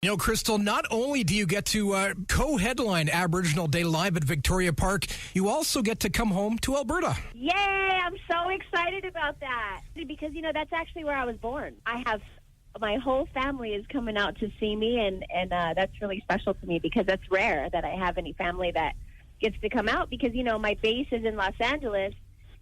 You know, Crystle, not only do you get to co-headline Aboriginal Day live at Victoria Park, you also get to come home to Alberta. Yay! I'm so excited about that. Because, that's actually where I was born. My whole family is coming out to see me, and that's really special to me because that's rare that I have any family that gets to come out because, my base is in Los Angeles.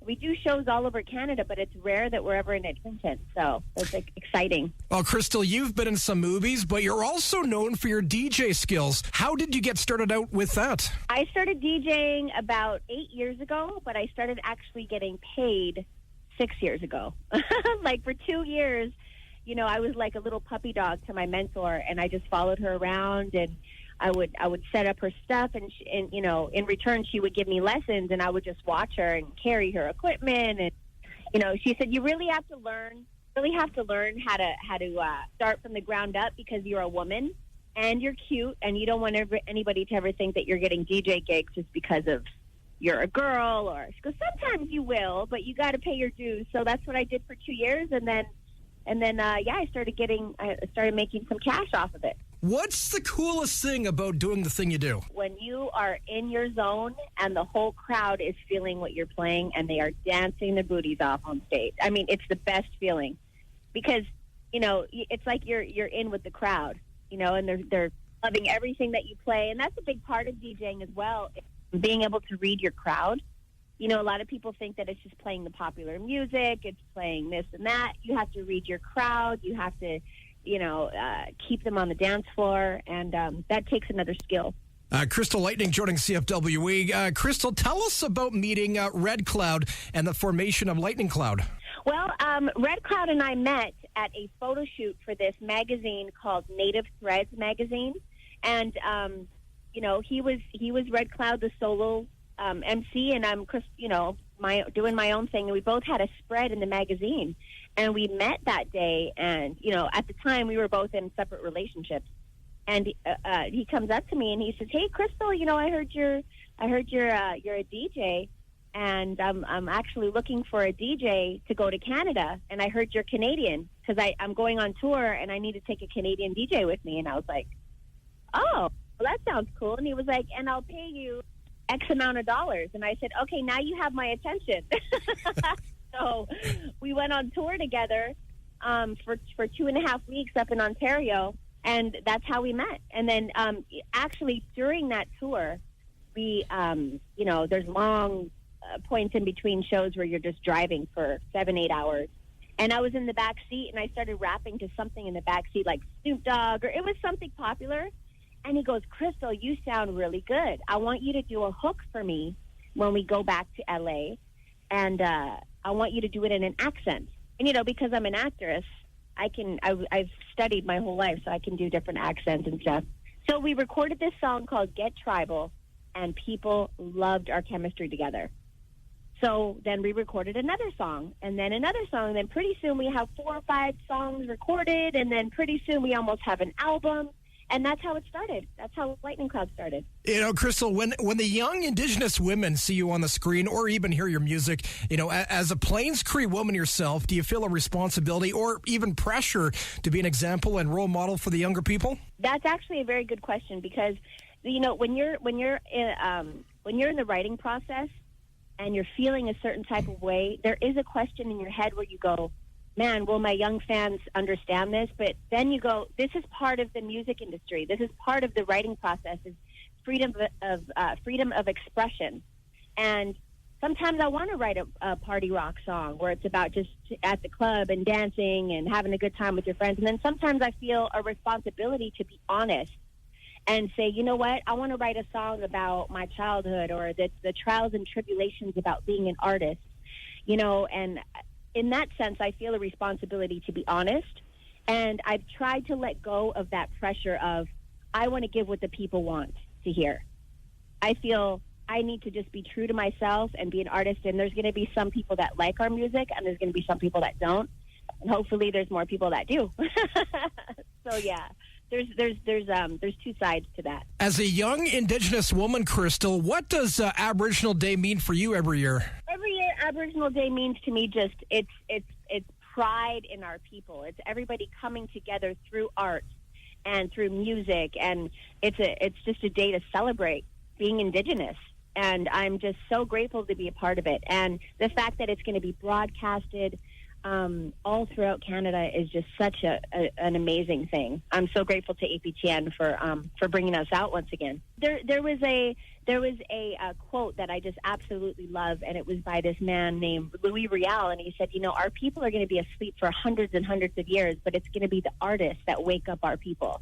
We do shows all over Canada, but it's rare that we're ever in Edmonton. So it's exciting. Well, Crystle, you've been in some movies, but you're also known for your DJ skills. How did you get started out with that? I started DJing about 8 years ago, but I started actually getting paid 6 years ago. Like for 2 years, I was like a little puppy dog to my mentor, and I just followed her around, and I would set up her stuff, and in return she would give me lessons, and I would just watch her and carry her equipment. And she said, you really have to learn how to start from the ground up because you're a woman and you're cute, and you don't want anybody to ever think that you're getting DJ gigs just because of you're a girl. Or she goes, sometimes you will, but you got to pay your dues. So that's what I did for 2 years, and then I started making some cash off of it. What's the coolest thing about doing the thing you do? When you are in your zone and the whole crowd is feeling what you're playing and they are dancing their booties off on stage. I mean, it's the best feeling because, it's like you're in with the crowd, and they're loving everything that you play. And that's a big part of DJing as well, being able to read your crowd. A lot of people think that it's just playing the popular music, it's playing this and that. You have to read your crowd. You have to keep them on the dance floor, and that takes another skill. Crystle Lightning joining CFWE. Crystle, tell us about meeting Red Cloud and the formation of Lightning Cloud. Well, Red Cloud and I met at a photo shoot for this magazine called Native Threads magazine, and he was Red Cloud, the solo MC, and I'm doing my own thing, and we both had a spread in the magazine. And we met that day, and, at the time, we were both in separate relationships. And he comes up to me, and he says, hey, Crystle, I heard you're a DJ, and I'm actually looking for a DJ to go to Canada, and I heard you're Canadian, because I'm going on tour, and I need to take a Canadian DJ with me. And I was like, oh, well, that sounds cool. And he was like, and I'll pay you X amount of dollars. And I said, okay, now you have my attention. So we went on tour together for 2.5 weeks up in Ontario, and that's how we met. And then actually during that tour, we, there's long points in between shows where you're just driving for 7-8 hours. And I was in the back seat, and I started rapping to something in the back seat like Snoop Dogg, or it was something popular. And he goes, Crystle, you sound really good. I want you to do a hook for me when we go back to L.A., and I want you to do it in an accent. And, because I'm an actress, I've studied my whole life, so I can do different accents and stuff. So we recorded this song called Get Tribal, and people loved our chemistry together. So then we recorded another song, and then another song, and then pretty soon we have 4 or 5 songs recorded, and then pretty soon we almost have an album. And that's how it started. That's how Lightning Cloud started. Crystle, when the young Indigenous women see you on the screen or even hear your music, as a Plains Cree woman yourself, do you feel a responsibility or even pressure to be an example and role model for the younger people? That's actually a very good question because, when you're in the writing process and you're feeling a certain type of way, there is a question in your head where you go, man, will my young fans understand this? But then you go, this is part of the music industry. This is part of the writing process, is freedom of expression. And sometimes I want to write a party rock song where it's about just at the club and dancing and having a good time with your friends. And then sometimes I feel a responsibility to be honest and say, you know what, I want to write a song about my childhood or the trials and tribulations about being an artist, and in that sense, I feel a responsibility to be honest, and I've tried to let go of that pressure of, I want to give what the people want to hear. I feel I need to just be true to myself and be an artist, and there's going to be some people that like our music, and there's going to be some people that don't, and hopefully there's more people that do. So, yeah. There's 2 sides to that. As a young Indigenous woman, Crystle, what does Aboriginal Day mean for you every year? Every year, Aboriginal Day means to me just it's pride in our people. It's everybody coming together through art and through music, and it's just a day to celebrate being Indigenous. And I'm just so grateful to be a part of it. And the fact that it's going to be broadcasted all throughout Canada is just such an amazing thing. I'm so grateful to APTN for bringing us out once again. There was a quote that I just absolutely love, and it was by this man named Louis Riel, and he said, our people are going to be asleep for hundreds and hundreds of years, but it's going to be the artists that wake up our people.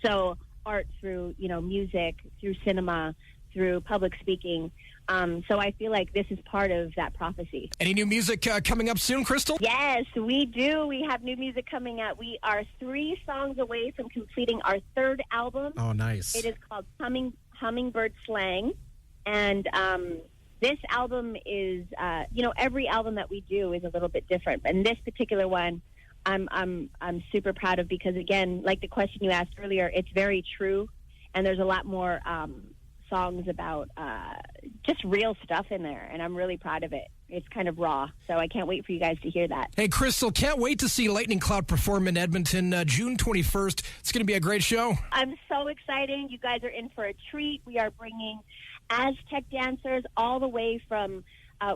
So art through, music, through cinema, through public speaking. So I feel like this is part of that prophecy. Any new music coming up soon, Crystle? Yes, we do. We have new music coming out. We are 3 songs away from completing our 3rd album. Oh, nice. It is called Hummingbird Slang. And this album is, every album that we do is a little bit different. And this particular one, I'm super proud of because, again, like the question you asked earlier, it's very true. And there's a lot more songs about just real stuff in there, and I'm really proud of it. It's kind of raw, so I can't wait for you guys to hear that. Hey, Crystle, can't wait to see Lightning Cloud perform in Edmonton June 21st. It's going to be a great show. I'm so excited. You guys are in for a treat. We are bringing Aztec dancers all the way from,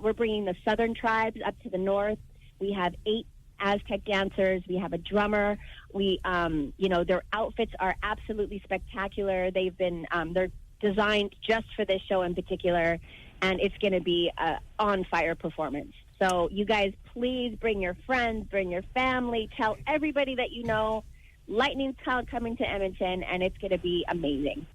we're bringing the southern tribes up to the north. We have 8 Aztec dancers. We have a drummer. We, their outfits are absolutely spectacular. They've been, they're designed just for this show in particular, and it's going to be an on-fire performance. So you guys, please bring your friends, bring your family, tell everybody that you know. Lightning Cloud coming to Edmonton, and it's going to be amazing.